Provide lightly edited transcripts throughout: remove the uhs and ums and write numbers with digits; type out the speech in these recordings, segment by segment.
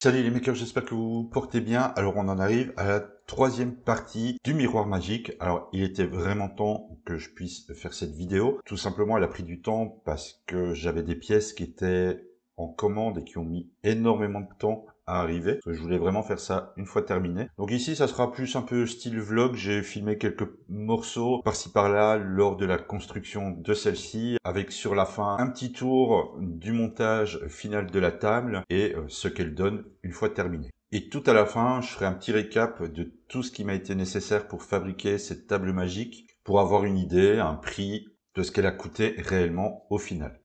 Salut les makers, j'espère que vous vous portez bien. Alors on en arrive à la troisième partie du miroir magique. Alors il était vraiment temps que je puisse faire cette vidéo. Tout simplement elle a pris du temps parce que j'avais des pièces qui étaient en commande et qui ont mis énormément de temps à arriver. Je voulais vraiment faire ça une fois terminé. Donc ici ça sera plus un peu style vlog. J'ai filmé quelques morceaux par-ci par-là lors de la construction de celle-ci, avec sur la fin un petit tour du montage final de la table et ce qu'elle donne une fois terminée. Et tout à la fin, je ferai un petit récap de tout ce qui m'a été nécessaire pour fabriquer cette table magique, pour avoir une idée, un prix de ce qu'elle a coûté réellement au final.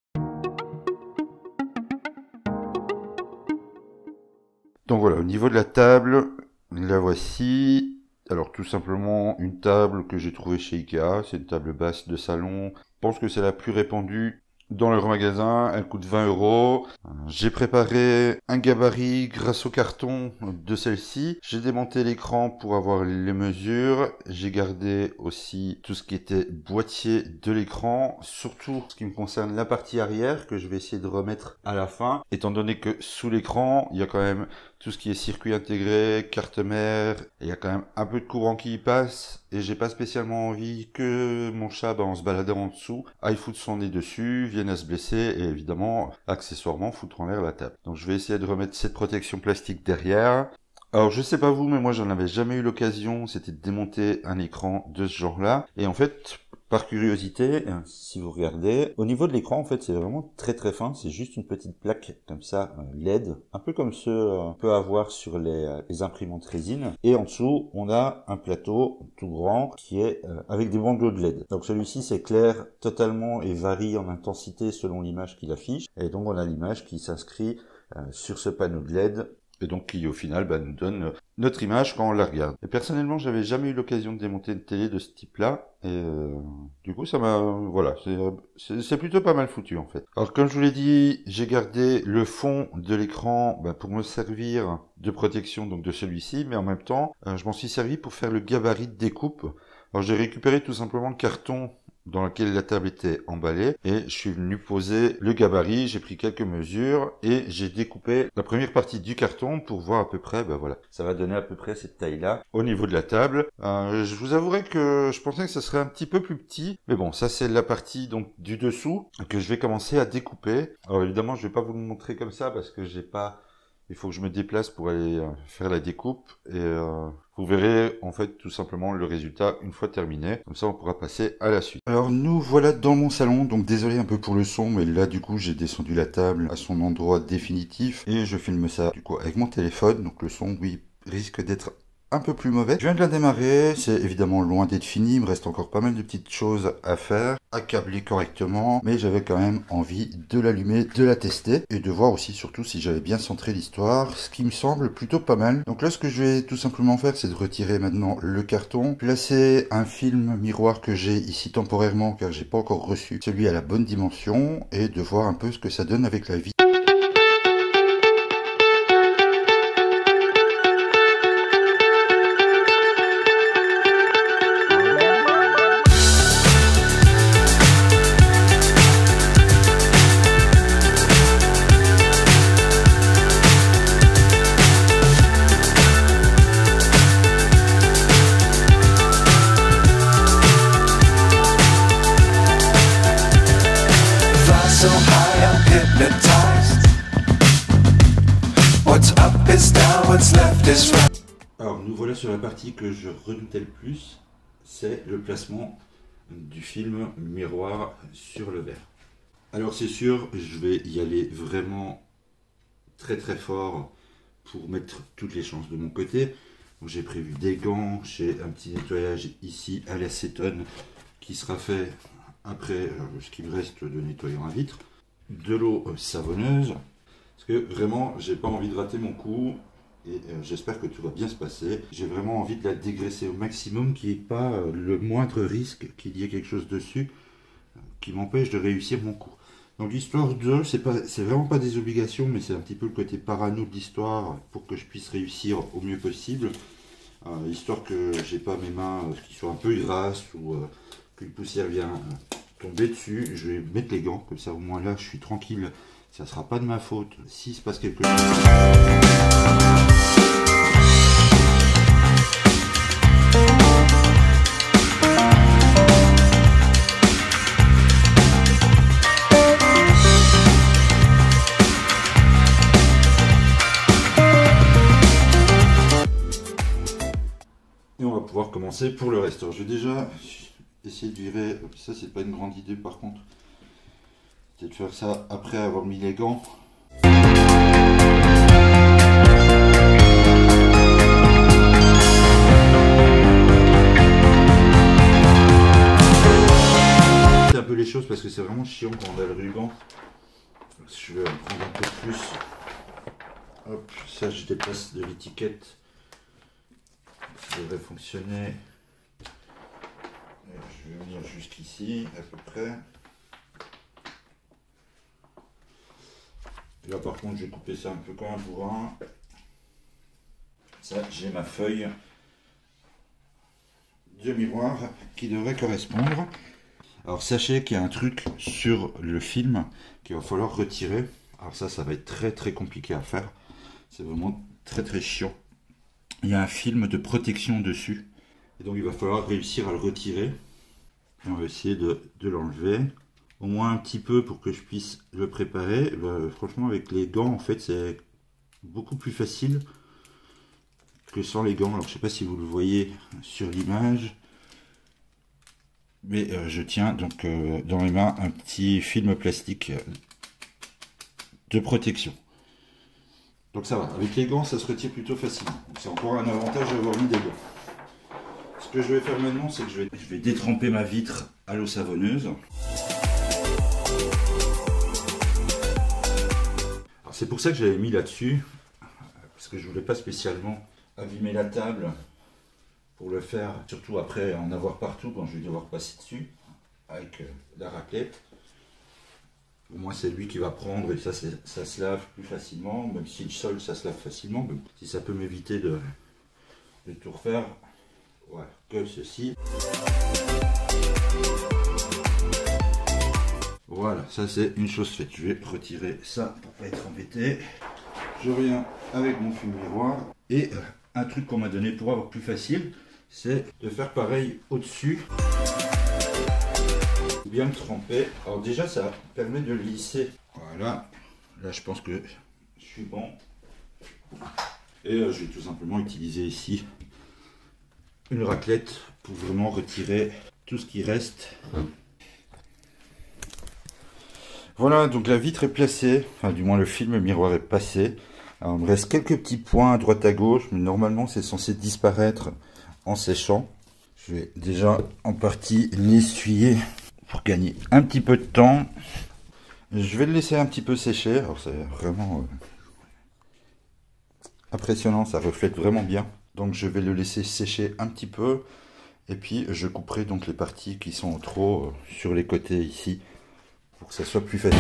Donc voilà, au niveau de la table, la voici. Alors tout simplement une table que j'ai trouvée chez Ikea, c'est une table basse de salon. Je pense que c'est la plus répandue dans leur magasin, elle coûte 20 €. J'ai préparé un gabarit grâce au carton de celle-ci. J'ai démonté l'écran pour avoir les mesures. J'ai gardé aussi tout ce qui était boîtier de l'écran, surtout ce qui me concerne la partie arrière que je vais essayer de remettre à la fin, étant donné que sous l'écran, il y a quand même tout ce qui est circuit intégré, carte mère, il y a quand même un peu de courant qui y passe, et j'ai pas spécialement envie que mon chat, en se baladant en dessous, aille foutre son nez dessus, vienne à se blesser, et évidemment, accessoirement, foutre en l'air la table. Donc je vais essayer de remettre cette protection plastique derrière. Alors je sais pas vous, mais moi j'en avais jamais eu l'occasion, c'était de démonter un écran de ce genre-là, et en fait, par curiosité, si vous regardez, au niveau de l'écran, en fait, c'est vraiment très très fin. C'est juste une petite plaque comme ça, LED, un peu comme ceux qu'on peut avoir sur les imprimantes résine. Et en dessous, on a un plateau tout grand qui est avec des bandeaux de LED. Donc celui-ci, c'est clair totalement et varie en intensité selon l'image qu'il affiche. Et donc on a l'image qui s'inscrit sur ce panneau de LED. Et donc qui au final nous donne notre image quand on la regarde. Et personnellement, j'avais jamais eu l'occasion de démonter une télé de ce type-là. Et du coup, ça m'a... Voilà, c'est plutôt pas mal foutu en fait. Alors comme je vous l'ai dit, j'ai gardé le fond de l'écran pour me servir de protection donc de celui-ci. Mais en même temps, je m'en suis servi pour faire le gabarit de découpe. Alors j'ai récupéré tout simplement le carton dans lequel la table était emballée et je suis venu poser le gabarit, j'ai pris quelques mesures et j'ai découpé la première partie du carton pour voir à peu près, voilà, ça va donner à peu près cette taille-là au niveau de la table. Je vous avouerai que je pensais que ça serait un petit peu plus petit, mais bon, ça c'est la partie donc du dessous que je vais commencer à découper. Alors évidemment, je vais pas vous le montrer comme ça parce que j'ai pas... Il faut que je me déplace pour aller faire la découpe et vous verrez en fait tout simplement le résultat une fois terminé. Comme ça on pourra passer à la suite. Alors nous voilà dans mon salon, donc désolé un peu pour le son, mais là du coup j'ai descendu la table à son endroit définitif et je filme ça du coup avec mon téléphone. Donc le son, oui, risque d'être un peu plus mauvais. Je viens de la démarrer, c'est évidemment loin d'être fini, il me reste encore pas mal de petites choses à faire, à câbler correctement, mais j'avais quand même envie de l'allumer, de la tester, et de voir aussi surtout si j'avais bien centré l'histoire, ce qui me semble plutôt pas mal. Donc là ce que je vais tout simplement faire, c'est de retirer maintenant le carton, placer un film miroir que j'ai ici temporairement, car j'ai pas encore reçu celui à la bonne dimension, et de voir un peu ce que ça donne avec la vis. So high, I'm hypnotized. What's up is down, what's left is right. Alors nous voilà sur la partie que je redoutais le plus, c'est le placement du film miroir sur le verre. Alors c'est sûr, je vais y aller vraiment très très fort pour mettre toutes les chances de mon côté. J'ai prévu des gants, j'ai un petit nettoyage ici à l'acétone qui sera fait après ce qui me reste de nettoyant à vitre, de l'eau savonneuse, parce que vraiment j'ai pas envie de rater mon coup et j'espère que tout va bien se passer. J'ai vraiment envie de la dégraisser au maximum, qu'il n'y ait pas le moindre risque qu'il y ait quelque chose dessus qui m'empêche de réussir mon coup. Donc l'histoire de, c'est vraiment pas des obligations, mais c'est un petit peu le côté parano de l'histoire pour que je puisse réussir au mieux possible, histoire que j'ai pas mes mains qui soient un peu grasses ou qu'une poussière vient tomber dessus. Je vais mettre les gants, comme ça au moins là je suis tranquille, ça sera pas de ma faute s'il se passe quelque chose. pouvoir commencer pour le reste. Alors, je vais déjà essayer de virer. Ça, c'est pas une grande idée par contre. Peut-être faire ça après avoir mis les gants. Un peu les choses parce que c'est vraiment chiant quand on a le ruban. Je vais en prendre un peu plus. Hop, ça je dépasse de l'étiquette. Ça devrait fonctionner. Je vais venir jusqu'ici à peu près. Là par contre je vais couper ça un peu comme un bourrin. Ça j'ai ma feuille de miroir qui devrait correspondre. Alors sachez qu'il y a un truc sur le film qu'il va falloir retirer. Alors ça va être très compliqué à faire. C'est vraiment très chiant. Il y a un film de protection dessus. Et donc il va falloir réussir à le retirer. Et on va essayer de l'enlever. Au moins un petit peu pour que je puisse le préparer. Franchement avec les gants en fait c'est beaucoup plus facile que sans les gants. Alors je sais pas si vous le voyez sur l'image. Mais je tiens donc dans mes mains un petit film plastique de protection. Donc ça va, avec les gants ça se retire plutôt facilement. C'est encore un avantage d'avoir mis des gants. Ce que je vais faire maintenant, c'est que je vais détremper ma vitre à l'eau savonneuse. C'est pour ça que j'avais mis là-dessus, parce que je voulais pas spécialement abîmer la table. Pour le faire, surtout après en avoir partout quand je vais devoir passer dessus avec la raclette. Au moins c'est lui qui va prendre et ça se lave plus facilement, même si le sol ça se lave facilement, mais si ça peut m'éviter de tout refaire, voilà, que ceci. Voilà, ça c'est une chose faite. Je vais retirer ça pour pas être embêté. Je reviens avec mon film miroir et un truc qu'on m'a donné pour avoir plus facile, c'est de faire pareil au-dessus, bien le tremper. Alors déjà ça permet de le lisser. Voilà, là je pense que je suis bon. Et je vais tout simplement utiliser ici une raclette pour vraiment retirer tout ce qui reste. Voilà, donc la vitre est placée, enfin du moins le film miroir est passé. Alors, il me reste quelques petits points à droite à gauche, mais normalement c'est censé disparaître en séchant. Je vais déjà en partie l'essuyer pour gagner un petit peu de temps. Je vais le laisser un petit peu sécher. Alors c'est vraiment impressionnant, ça reflète vraiment bien. Donc je vais le laisser sécher un petit peu. Et puis je couperai donc les parties qui sont trop sur les côtés ici, pour que ça soit plus facile.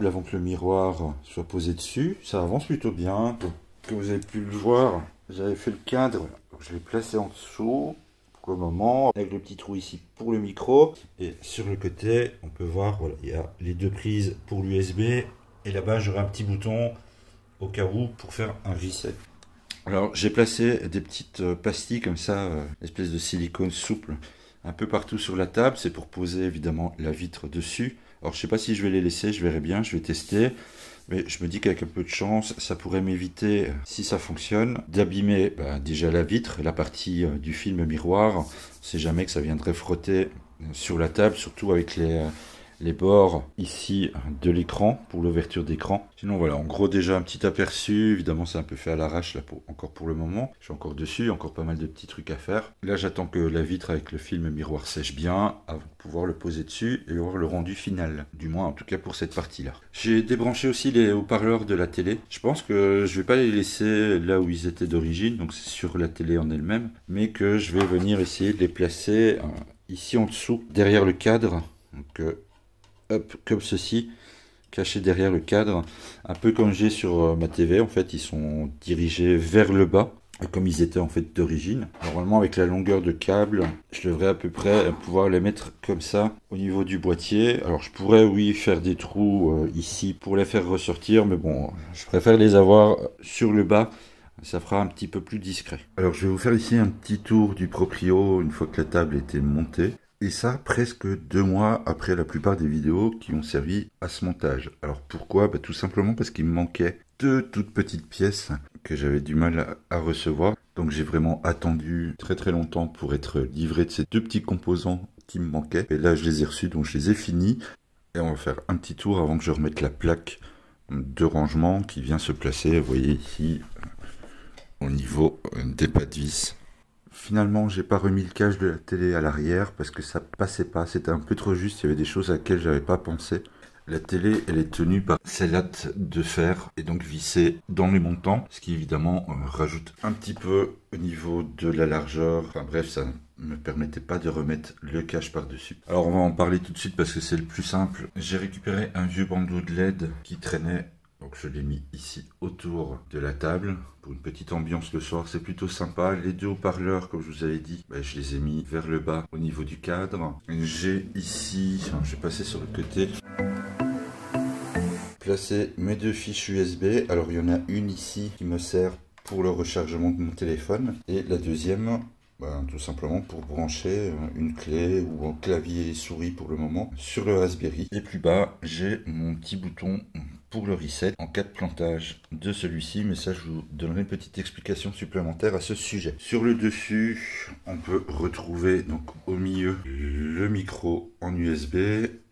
Avant que le miroir soit posé dessus, ça avance plutôt bien. Donc, comme vous avez pu le voir, j'avais fait le cadre, donc je l'ai placé en dessous pour le moment, avec le petit trou ici pour le micro. Et sur le côté, on peut voir, voilà, il y a les deux prises pour l'USB. Et là-bas, j'aurai un petit bouton au cas où pour faire un reset. Alors, j'ai placé des petites pastilles comme ça, espèce de silicone souple, un peu partout sur la table. C'est pour poser évidemment la vitre dessus. Alors je sais pas si je vais les laisser, je verrai bien, je vais tester. Mais je me dis qu'avec un peu de chance, ça pourrait m'éviter, si ça fonctionne, d'abîmer déjà la vitre, la partie du film miroir. On ne sait jamais que ça viendrait frotter sur la table, surtout avec les bords ici de l'écran, pour l'ouverture d'écran. Sinon voilà, en gros déjà un petit aperçu. Évidemment c'est un peu fait à l'arrache là encore pour le moment. Je suis encore dessus, encore pas mal de petits trucs à faire. Là j'attends que la vitre avec le film miroir sèche bien avant de pouvoir le poser dessus et voir le rendu final. Du moins en tout cas pour cette partie là. J'ai débranché aussi les haut-parleurs de la télé. Je pense que je vais pas les laisser là où ils étaient d'origine, donc c'est sur la télé en elle-même, mais que je vais venir essayer de les placer ici en dessous, derrière le cadre. Donc hop, comme ceci, caché derrière le cadre, un peu comme j'ai sur ma TV. En fait ils sont dirigés vers le bas comme ils étaient en fait d'origine. Normalement avec la longueur de câble, je devrais à peu près pouvoir les mettre comme ça au niveau du boîtier. Alors je pourrais oui faire des trous ici pour les faire ressortir, mais bon, je préfère les avoir sur le bas. Ça fera un petit peu plus discret. Alors je vais vous faire ici un petit tour du proprio une fois que la table était montée. Et ça, presque 2 mois après la plupart des vidéos qui ont servi à ce montage. Alors pourquoi? Tout simplement parce qu'il me manquait 2 toutes petites pièces que j'avais du mal à recevoir. Donc j'ai vraiment attendu très très longtemps pour être livré de ces 2 petits composants qui me manquaient. Et là je les ai reçus, donc je les ai finis. Et on va faire un petit tour avant que je remette la plaque de rangement qui vient se placer, vous voyez ici, au niveau des pas de vis. Finalement, j'ai pas remis le cache de la télé à l'arrière parce que ça passait pas, c'était un peu trop juste, il y avait des choses à laquelle j'avais pas pensé. La télé, elle est tenue par ces lattes de fer et donc vissée dans les montants, ce qui évidemment rajoute un petit peu au niveau de la largeur. Enfin bref, ça me permettait pas de remettre le cache par-dessus. Alors on va en parler tout de suite parce que c'est le plus simple. J'ai récupéré un vieux bandeau de LED qui traînait. Donc je l'ai mis ici autour de la table pour une petite ambiance le soir, c'est plutôt sympa. Les 2 haut-parleurs, comme je vous avais dit, je les ai mis vers le bas au niveau du cadre. J'ai ici, je vais passer sur le côté, placé mes 2 fiches USB. Alors il y en a une ici qui me sert pour le rechargement de mon téléphone et la deuxième tout simplement pour brancher une clé ou un clavier et souris pour le moment sur le Raspberry. Et plus bas, j'ai mon petit bouton pour le reset en cas de plantage de celui-ci, mais ça je vous donnerai une petite explication supplémentaire à ce sujet. Sur le dessus, on peut retrouver donc au milieu le micro en USB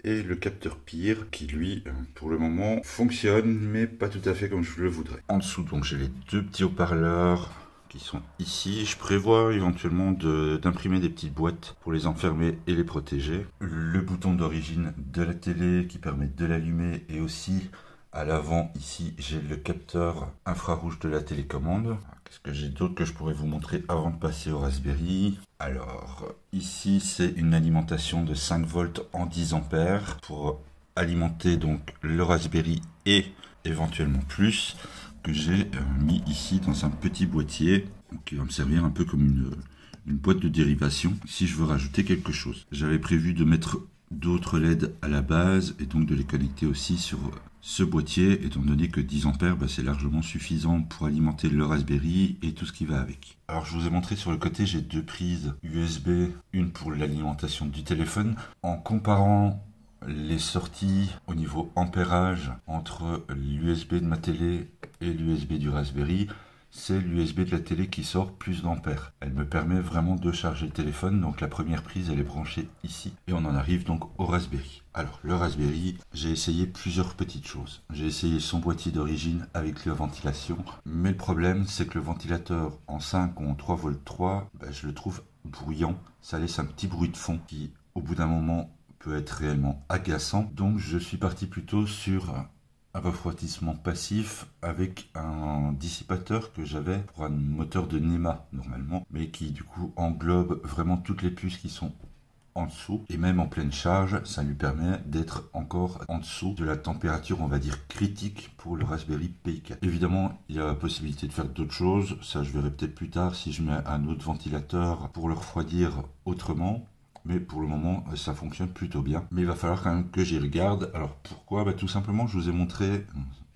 et le capteur PIR qui lui pour le moment fonctionne mais pas tout à fait comme je le voudrais. En dessous donc j'ai les 2 petits haut-parleurs qui sont ici. Je prévois éventuellement d'imprimer des petites boîtes pour les enfermer et les protéger. Le bouton d'origine de la télé qui permet de l'allumer et aussi à l'avant ici j'ai le capteur infrarouge de la télécommande. Qu'est-ce que j'ai d'autre que je pourrais vous montrer avant de passer au Raspberry? Alors ici c'est une alimentation de 5 volts en 10 ampères pour alimenter donc le Raspberry et éventuellement plus, que j'ai mis ici dans un petit boîtier qui va me servir un peu comme une boîte de dérivation si je veux rajouter quelque chose. J'avais prévu de mettre d'autres LED à la base et donc de les connecter aussi sur ce boîtier étant donné que 10 ampères c'est largement suffisant pour alimenter le Raspberry et tout ce qui va avec. Alors je vous ai montré sur le côté, j'ai 2 prises USB, une pour l'alimentation du téléphone. En comparant les sorties au niveau ampérage entre l'USB de ma télé et l'USB du Raspberry, c'est l'USB de la télé qui sort plus d'ampères. Elle me permet vraiment de charger le téléphone, donc la première prise elle est branchée ici et on en arrive donc au Raspberry. Alors le Raspberry, j'ai essayé plusieurs petites choses. J'ai essayé son boîtier d'origine avec la ventilation, mais le problème c'est que le ventilateur en 5 ou en 3V3, je le trouve bruyant, ça laisse un petit bruit de fond qui au bout d'un moment peut être réellement agaçant. Donc je suis parti plutôt sur un refroidissement passif avec un dissipateur que j'avais pour un moteur de NEMA normalement, mais qui du coup englobe vraiment toutes les puces qui sont en dessous, et même en pleine charge ça lui permet d'être encore en dessous de la température on va dire critique pour le Raspberry Pi 4. Évidemment il y a la possibilité de faire d'autres choses, ça je verrai peut-être plus tard si je mets un autre ventilateur pour le refroidir autrement. Mais pour le moment, ça fonctionne plutôt bien. Mais il va falloir quand même que j'y regarde. Alors pourquoi? Tout simplement, je vous ai montré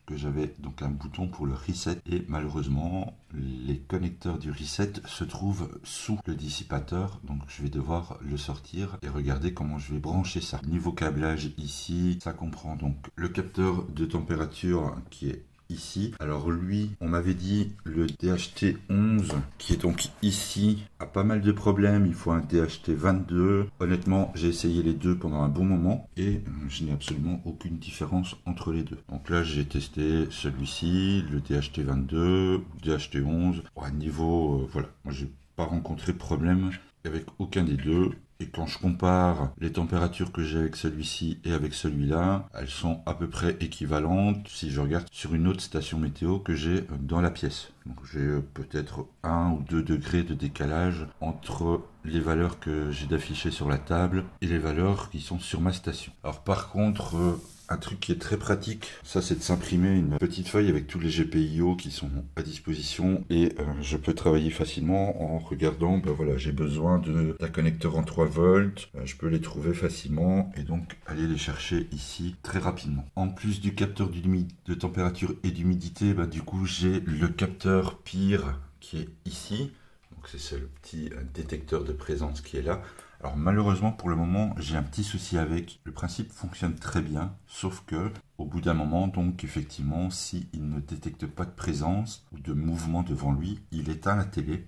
que j'avais donc un bouton pour le reset. Et malheureusement, les connecteurs du reset se trouvent sous le dissipateur. Donc je vais devoir le sortir et regarder comment je vais brancher ça. Niveau câblage ici, ça comprend donc le capteur de température qui est ici. Alors lui, on m'avait dit le DHT11 qui est donc ici a pas mal de problèmes, il faut un DHT22. Honnêtement, j'ai essayé les deux pendant un bon moment et je n'ai absolument aucune différence entre les deux. Donc là, j'ai testé celui-ci, le DHT22, DHT11. À niveau, voilà, moi j'ai pas rencontré de problème avec aucun des deux. Et quand je compare les températures que j'ai avec celui-ci et avec celui-là, elles sont à peu près équivalentes si je regarde sur une autre station météo que j'ai dans la pièce. Donc j'ai peut-être 1 ou 2 degrés de décalage entre les valeurs que j'ai d'afficher sur la table et les valeurs qui sont sur ma station. Alors par contre, un truc qui est très pratique, ça c'est de s'imprimer une petite feuille avec tous les GPIO qui sont à disposition et je peux travailler facilement en regardant, ben voilà, j'ai besoin d'un connecteur en 3 volts, je peux les trouver facilement et donc aller les chercher ici très rapidement. En plus du capteur de température et d'humidité, ben, du coup j'ai le capteur PIR qui est ici, donc c'est le petit détecteur de présence qui est là. Alors malheureusement pour le moment j'ai un petit souci avec, le principe fonctionne très bien, sauf que au bout d'un moment, donc effectivement, s'il ne détecte pas de présence ou de mouvement devant lui, il éteint la télé.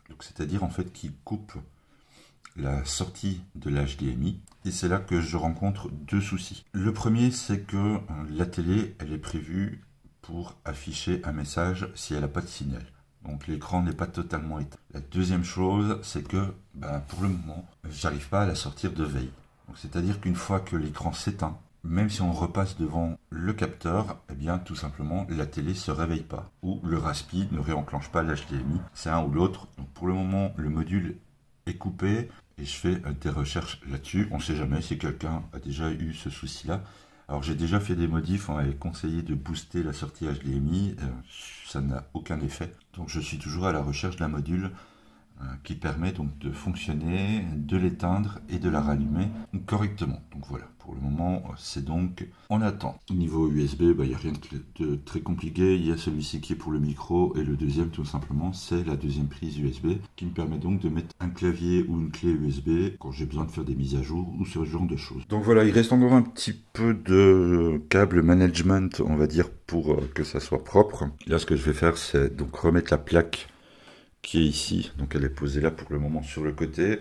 Donc c'est-à-dire en fait qu'il coupe la sortie de l'HDMI et c'est là que je rencontre 2 soucis. Le premier c'est que la télé elle est prévue pour afficher un message si elle n'a pas de signal. Donc l'écran n'est pas totalement éteint. La deuxième chose, c'est que pour le moment, j'arrive pas à la sortir de veille. Donc c'est-à-dire qu'une fois que l'écran s'éteint, même si on repasse devant le capteur, eh bien tout simplement la télé se réveille pas ou le Raspi ne réenclenche pas l'HDMI. C'est un ou l'autre. Donc pour le moment, le module est coupé et je fais des recherches là-dessus. On ne sait jamais si quelqu'un a déjà eu ce souci-là. Alors j'ai déjà fait des modifs, on m'avait conseillé de booster la sortie HDMI, ça n'a aucun effet. Donc je suis toujours à la recherche d'un module qui permet donc de fonctionner, de l'éteindre et de la rallumer correctement. Donc voilà, pour le moment c'est donc en attente. Au niveau USB, il n'y a rien de très compliqué, il y a celui-ci qui est pour le micro et le deuxième tout simplement c'est la deuxième prise USB qui me permet donc de mettre un clavier ou une clé USB quand j'ai besoin de faire des mises à jour ou ce genre de choses. Donc voilà, il reste encore un petit peu de câble management on va dire pour que ça soit propre. Là ce que je vais faire c'est donc remettre la plaque qui est ici, donc elle est posée là pour le moment sur le côté.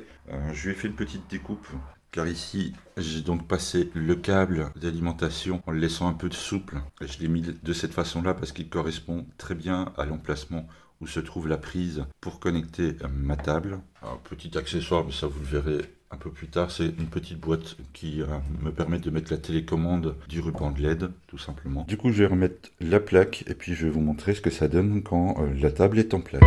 Je lui ai fait une petite découpe car ici j'ai donc passé le câble d'alimentation en le laissant un peu de souple. Je l'ai mis de cette façon là parce qu'il correspond très bien à l'emplacement où se trouve la prise pour connecter ma table. Alors, petit accessoire, mais ça vous le verrez un peu plus tard, c'est une petite boîte qui me permet de mettre la télécommande du ruban de LED, tout simplement. Du coup, je vais remettre la plaque et puis je vais vous montrer ce que ça donne quand la table est en place.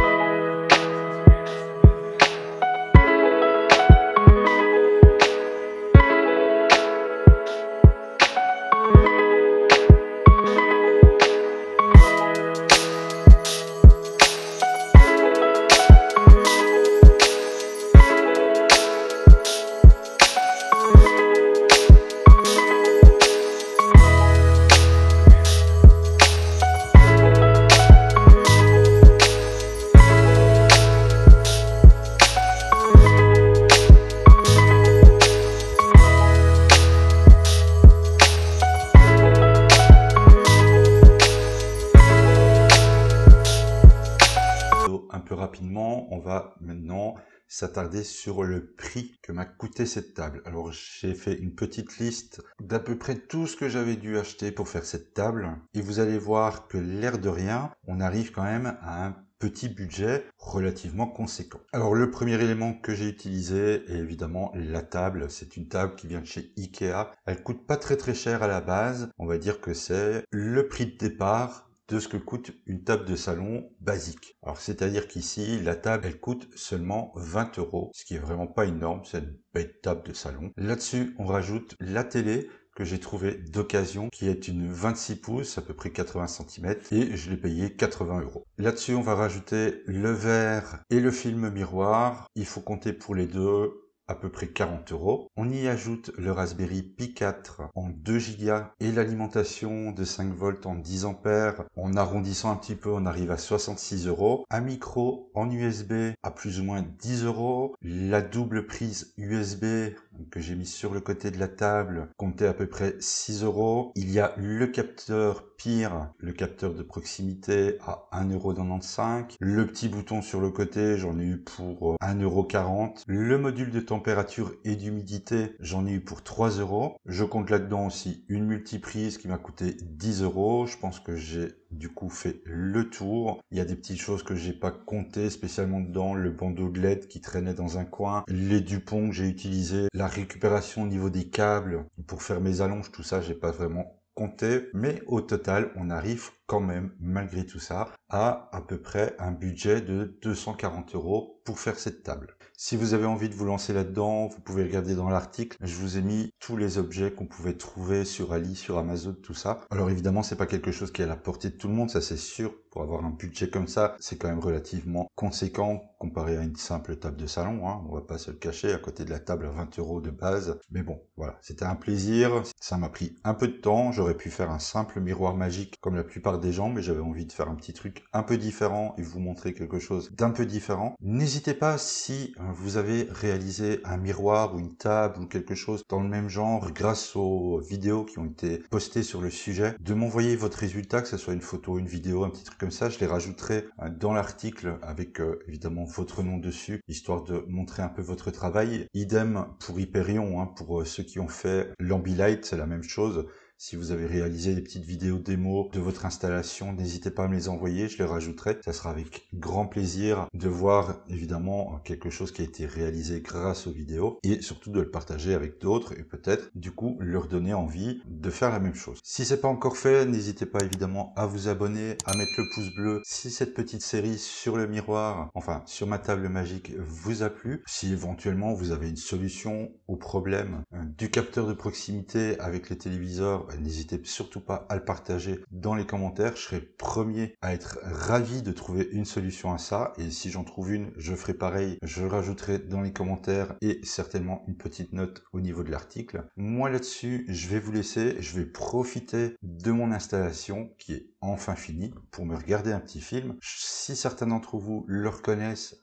Rapidement, on va maintenant s'attarder sur le prix que m'a coûté cette table. Alors j'ai fait une petite liste d'à peu près tout ce que j'avais dû acheter pour faire cette table et vous allez voir que l'air de rien, on arrive quand même à un petit budget relativement conséquent. Alors le premier élément que j'ai utilisé est évidemment la table. C'est une table qui vient de chez Ikea. Elle coûte pas très cher à la base. On va dire que c'est le prix de départ de ce que coûte une table de salon basique. Alors c'est-à-dire qu'ici, la table, elle coûte seulement 20 €, ce qui est vraiment pas énorme, c'est une bête table de salon. Là-dessus, on rajoute la télé que j'ai trouvé d'occasion, qui est une 26 pouces, à peu près 80 cm, et je l'ai payé 80 €. Là-dessus, on va rajouter le verre et le film miroir. Il faut compter pour les deux à peu près 40 €. On y ajoute le Raspberry Pi 4 en 2 Go et l'alimentation de 5 volts en 10 ampères. En arrondissant un petit peu, on arrive à 66 €. Un micro en USB à plus ou moins 10 €. La double prise USB que j'ai mis sur le côté de la table comptait à peu près 6 €. Il y a le capteur PIR, le capteur de proximité à 1,95 €. Le petit bouton sur le côté, j'en ai eu pour 1,40 €. Le module de température et d'humidité, j'en ai eu pour 3 €. Je compte là-dedans aussi une multiprise qui m'a coûté 10 €. Je pense que j'ai du coup fait le tour. Il y a des petites choses que j'ai pas comptées spécialement dedans, le bandeau de LED qui traînait dans un coin, les dupons que j'ai utilisés, la récupération au niveau des câbles pour faire mes allonges, tout ça, j'ai pas vraiment compté, mais au total, on arrive quand même, malgré tout ça, à peu près un budget de 240 € pour faire cette table. Si vous avez envie de vous lancer là-dedans, vous pouvez regarder dans l'article. Je vous ai mis tous les objets qu'on pouvait trouver sur Ali, sur Amazon, tout ça. Alors évidemment, c'est pas quelque chose qui est à la portée de tout le monde, ça c'est sûr. Pour avoir un budget comme ça, c'est quand même relativement conséquent comparé à une simple table de salon, hein. On va pas se le cacher, à côté de la table à 20 € de base. Mais bon, voilà, c'était un plaisir. Ça m'a pris un peu de temps. J'aurais pu faire un simple miroir magique comme la plupart des gens, mais j'avais envie de faire un petit truc un peu différent et vous montrer quelque chose d'un peu différent. N'hésitez pas, si vous avez réalisé un miroir ou une table ou quelque chose dans le même genre grâce aux vidéos qui ont été postées sur le sujet, de m'envoyer votre résultat, que ce soit une photo, une vidéo, un petit truc comme ça. Je les rajouterai dans l'article avec évidemment votre nom dessus, histoire de montrer un peu votre travail. Idem pour Hyperion, hein, pour ceux qui ont fait l'Ambilight, c'est la même chose. Si vous avez réalisé des petites vidéos démo de votre installation, n'hésitez pas à me les envoyer, je les rajouterai. Ça sera avec grand plaisir de voir évidemment quelque chose qui a été réalisé grâce aux vidéos et surtout de le partager avec d'autres et peut-être du coup leur donner envie de faire la même chose. Si c'est pas encore fait, n'hésitez pas évidemment à vous abonner, à mettre le pouce bleu si cette petite série sur le miroir, enfin sur ma table magique vous a plu. Si éventuellement vous avez une solution au problème du capteur de proximité avec les téléviseurs, n'hésitez surtout pas à le partager dans les commentaires. Je serai premier à être ravi de trouver une solution à ça. Et si j'en trouve une, je ferai pareil. Je le rajouterai dans les commentaires et certainement une petite note au niveau de l'article. Moi là-dessus, je vais vous laisser. Je vais profiter de mon installation qui est enfin finie pour me regarder un petit film. Si certains d'entre vous le reconnaissent,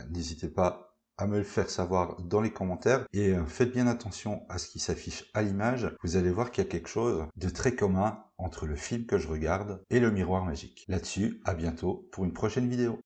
n'hésitez pas à me le faire savoir dans les commentaires et faites bien attention à ce qui s'affiche à l'image. Vous allez voir qu'il y a quelque chose de très commun entre le film que je regarde et le miroir magique. Là-dessus, à bientôt pour une prochaine vidéo.